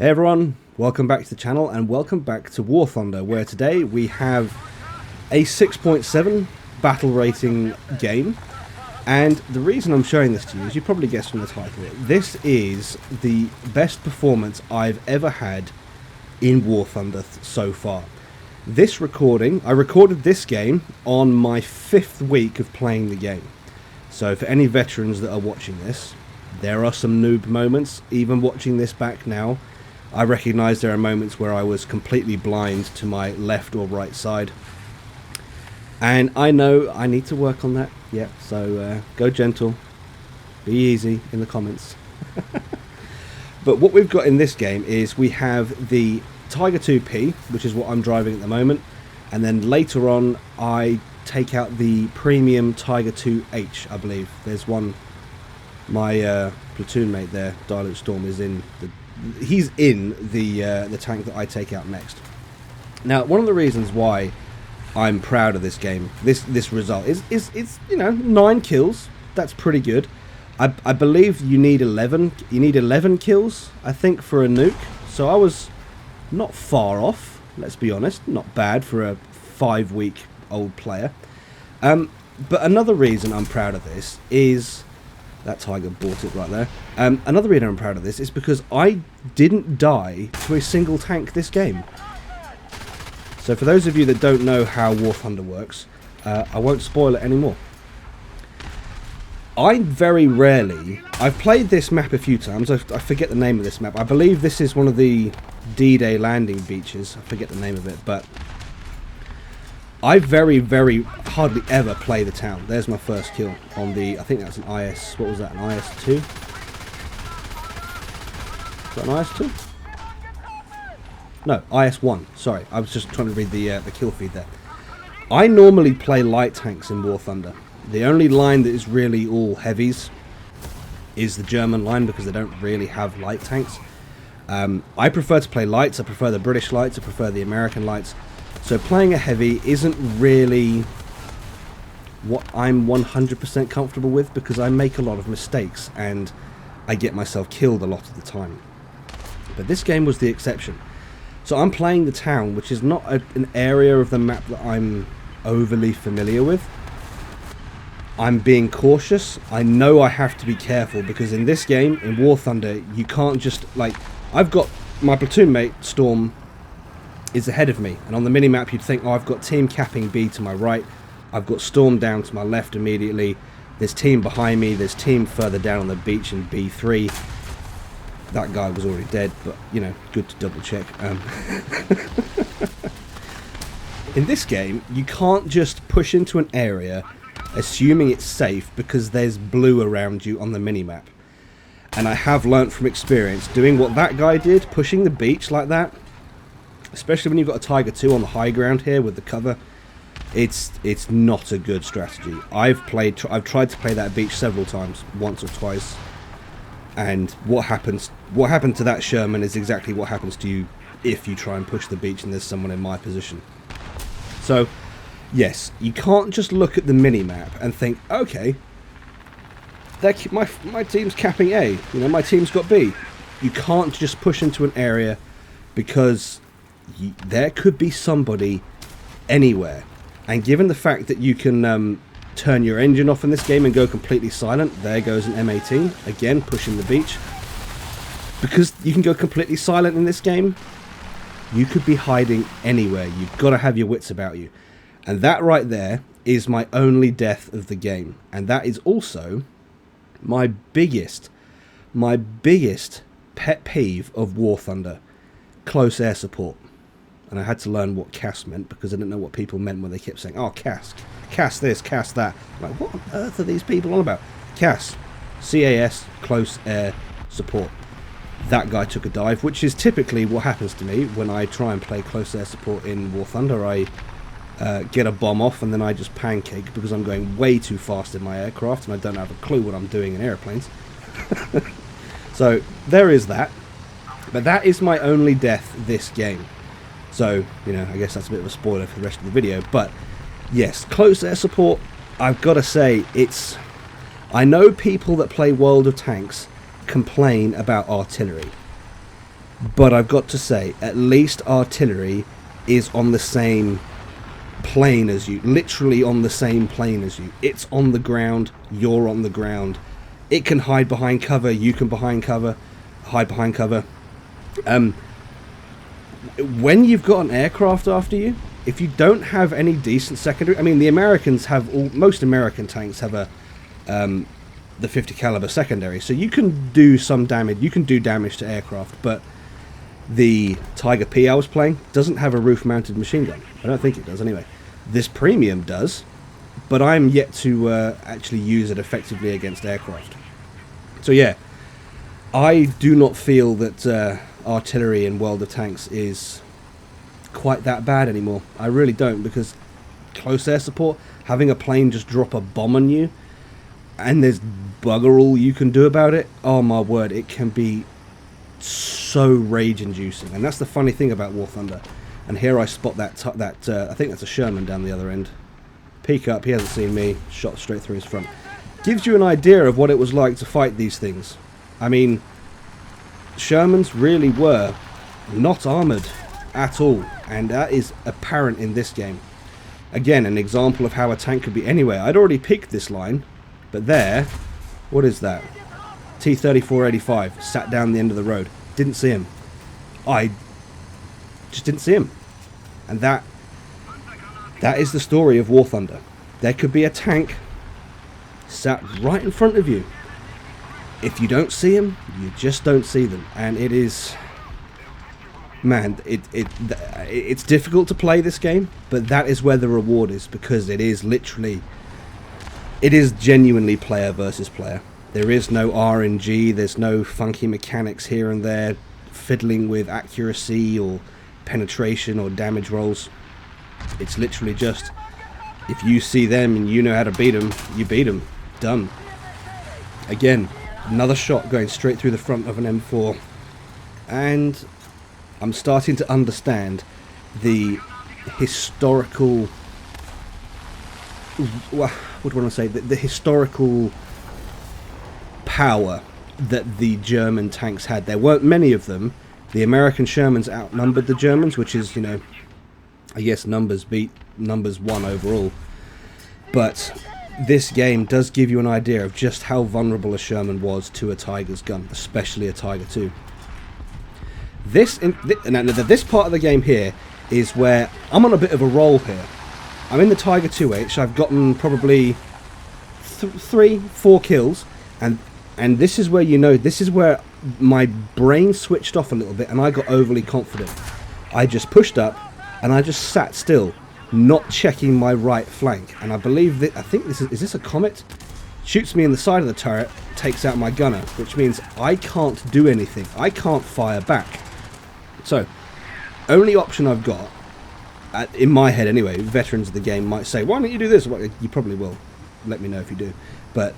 Hey everyone, welcome back to the channel and welcome back to War Thunder, where today we have a 6.7 battle rating game. And the reason I'm showing this to you, as you probably guessed from the title, this is the best performance I've ever had in War Thunder so far. This recording, I recorded this game on my 5th week of playing the game. So for any veterans that are watching this, there are some noob moments. Even watching this back now, I recognise there are moments where I was completely blind to my left or right side. And I know I need to work on that. Yeah, so go gentle. Be easy in the comments. But what we've got in this game is we have the Tiger 2P, which is what I'm driving at the moment. And then later on, I take out the premium Tiger 2H, I believe. There's one, my platoon mate there, Dilute Storm, is in the... He's in the tank that I take out next. Now, one of the reasons why I'm proud of this game, this result, is you know, 9 kills. That's pretty good. I believe you need 11. You need 11 kills, I think, for a nuke. So I was not far off. Let's be honest, not bad for a 5-week-old player. But another reason I'm proud of this is... That tiger bought it right there. Another reason I'm proud of this is because I didn't die to a single tank this game. So for those of you that don't know how War Thunder works, I won't spoil it anymore. I very rarely... I've played this map a few times. I forget the name of this map. I believe this is one of the D-Day landing beaches. I forget the name of it, but... I very hardly ever play the town. There's my first kill on the... I think that's an IS... What was that? An IS-2? Is that an IS-2? No, IS-1. Sorry, I was just trying to read the kill feed there. I normally play light tanks in War Thunder. The only line that is really all heavies is the German line, because they don't really have light tanks. I prefer to play lights. I prefer the British lights. I prefer the American lights. So playing a heavy isn't really what I'm 100% comfortable with, because I make a lot of mistakes and I get myself killed a lot of the time. But this game was the exception. So I'm playing the town, which is not an area of the map that I'm overly familiar with. I'm being cautious. I know I have to be careful, because in this game, in War Thunder, you can't just, like... I've got my platoon mate, Storm, is ahead of me, and on the minimap you'd think, oh, I've got team capping B to my right, I've got Storm down to my left immediately, there's team behind me, there's team further down on the beach in B3. That guy was already dead, but, you know, good to double check. In this game, you can't just push into an area assuming it's safe because there's blue around you on the minimap. And I have learnt from experience, doing what that guy did, pushing the beach like that, especially when you've got a Tiger 2 on the high ground here with the cover, it's not a good strategy. I've tried to play that beach several times, once or twice, and what happened to that Sherman is exactly what happens to you if you try and push the beach and there's someone in my position. So, yes, you can't just look at the mini-map and think, okay, my team's capping A, you know, my team's got B. You can't just push into an area, because there could be somebody anywhere, and given the fact that you can turn your engine off in this game and go completely silent, there goes an M18 again pushing the beach. Because you can go completely silent in this game, you could be hiding anywhere. You've got to have your wits about you, and that right there is my only death of the game, and that is also my biggest pet peeve of War Thunder: close air support. And I had to learn what CAS meant, because I didn't know what people meant when they kept saying, oh, CAS this, CAS that. I'm like, what on earth are these people on about? CAS, CAS, close air support. That guy took a dive, which is typically what happens to me when I try and play close air support in War Thunder. I get a bomb off and then I just pancake, because I'm going way too fast in my aircraft and I don't have a clue what I'm doing in airplanes. So there is that. But that is my only death this game. So, you know, I guess that's a bit of a spoiler for the rest of the video. But, yes, close air support, I've got to say, it's... I know people that play World of Tanks complain about artillery. But I've got to say, at least artillery is on the same plane as you. Literally on the same plane as you. It's on the ground, you're on the ground. It can hide behind cover, you can hide behind cover. When you've got an aircraft after you, if you don't have any decent secondary, I mean, the Americans have most American tanks have the 50 caliber secondary, so you can do some damage. You can do damage to aircraft, but the Tiger P I was playing doesn't have a roof-mounted machine gun. I don't think it does, anyway. This premium does, but I'm yet to actually use it effectively against aircraft. So yeah, I do not feel that artillery in World of Tanks is quite that bad anymore. I really don't, because close air support, having a plane just drop a bomb on you, and there's bugger all you can do about it, oh my word, it can be so rage-inducing. And that's the funny thing about War Thunder. And here I spot that I think that's a Sherman down the other end. Peek up, he hasn't seen me, shot straight through his front. Gives you an idea of what it was like to fight these things. I mean, Shermans really were not armoured at all, and that is apparent in this game. Again, an example of how a tank could be anywhere. I'd already picked this line, but there, what is that? T-3485 sat down the end of the road. Didn't see him. I just didn't see him. And that is the story of War Thunder. There could be a tank sat right in front of you. If you don't see them, you just don't see them. And it is, man, it's difficult to play this game, but that is where the reward is, because it is genuinely player versus player. There is no RNG, there's no funky mechanics here and there, fiddling with accuracy or penetration or damage rolls. It's literally just, if you see them and you know how to beat them, you beat them. Done. Again, another shot going straight through the front of an M4. And I'm starting to understand the historical, what do I want to say, the historical power that the German tanks had. There weren't many of them. The American Shermans outnumbered the Germans, which is, you know, I guess numbers beat numbers one overall. But this game does give you an idea of just how vulnerable a Sherman was to a Tiger's gun, especially a Tiger II. This part of the game here is where I'm on a bit of a roll here. I'm in the Tiger 2H. I've gotten probably 3-4 kills, and this is where, you know, this is where my brain switched off a little bit and I got overly confident. I just pushed up and I just sat still, not checking my right flank. And I believe that, I think this is this a Comet? Shoots me in the side of the turret, takes out my gunner, which means I can't do anything. I can't fire back. So, only option I've got, in my head anyway, veterans of the game might say, why don't you do this? Well, you probably will. Let me know if you do. But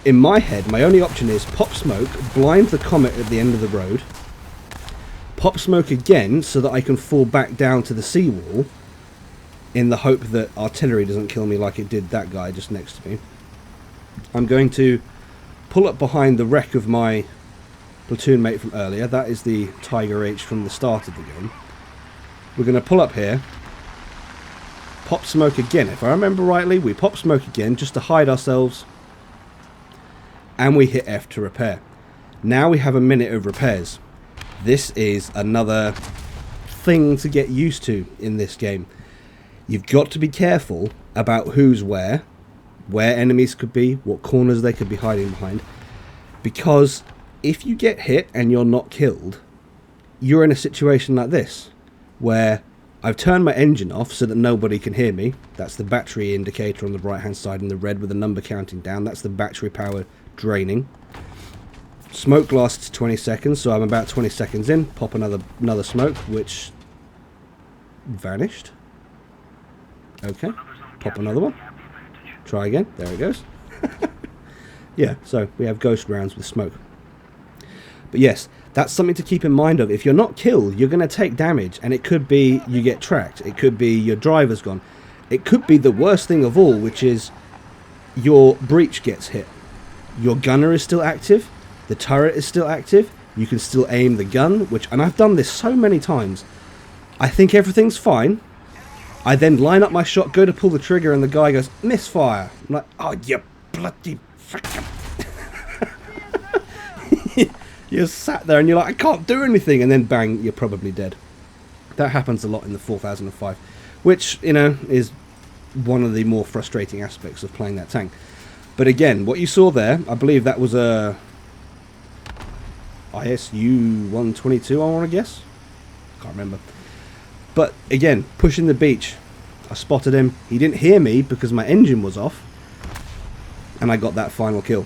in my head, my only option is pop smoke, blind the Comet at the end of the road, pop smoke again so that I can fall back down to the seawall in the hope that artillery doesn't kill me like it did that guy just next to me. I'm going to pull up behind the wreck of my platoon mate from earlier. That is the Tiger H from the start of the game. We're going to pull up here, pop smoke again. If I remember rightly, we pop smoke again just to hide ourselves, and we hit F to repair. Now we have a minute of repairs. This is another thing to get used to in this game. You've got to be careful about who's where enemies could be, what corners they could be hiding behind, because if you get hit and you're not killed, you're in a situation like this, where I've turned my engine off so that nobody can hear me. That's the battery indicator on the right hand side in the red with the number counting down. That's the battery power draining. Smoke lasts 20 seconds, so I'm about 20 seconds in. Pop another smoke, which vanished. Okay, pop another one. Try again. There it goes. Yeah, so we have ghost rounds with smoke. But yes, that's something to keep in mind of. If you're not killed, you're going to take damage, and it could be you get tracked. It could be your driver's gone. It could be the worst thing of all, which is your breach gets hit. Your gunner is still active. The turret is still active. You can still aim the gun, and I've done this so many times. I think everything's fine. I then line up my shot, go to pull the trigger, and the guy goes, misfire. I'm like, oh, you bloody fucking... You're sat there and you're like, I can't do anything, and then bang, you're probably dead. That happens a lot in the 4005, which, you know, is one of the more frustrating aspects of playing that tank. But again, what you saw there, I believe that was a ISU 122, I want to guess. Can't remember. But again, pushing the beach, I spotted him. He didn't hear me because my engine was off, and I got that final kill.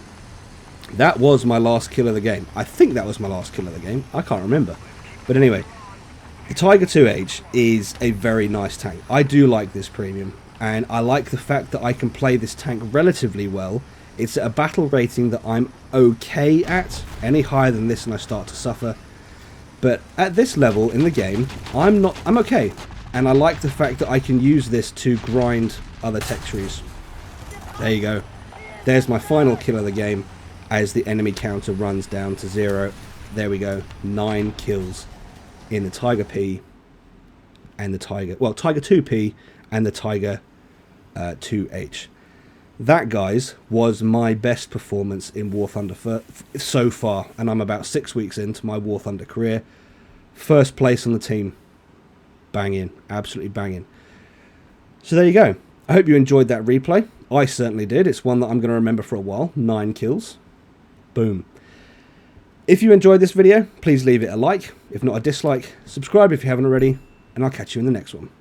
That was my last kill of the game. I think that was my last kill of the game. I can't remember. But anyway, the Tiger 2H is a very nice tank. I do like this premium, and I like the fact that I can play this tank relatively well. It's at a battle rating that I'm okay at. Any higher than this and I start to suffer. But at this level in the game, I'm okay. And I like the fact that I can use this to grind other tech trees. There you go. There's my final kill of the game as the enemy counter runs down to 0. There we go. 9 kills in the Tiger P and the Tiger... Well, Tiger 2P and the Tiger 2H. That, guys, was my best performance in War Thunder so far. And I'm about 6 weeks into my War Thunder career. First place on the team. Banging. Absolutely banging. So there you go. I hope you enjoyed that replay. I certainly did. It's one that I'm going to remember for a while. 9 kills. Boom. If you enjoyed this video, please leave it a like. If not, a dislike. Subscribe if you haven't already. And I'll catch you in the next one.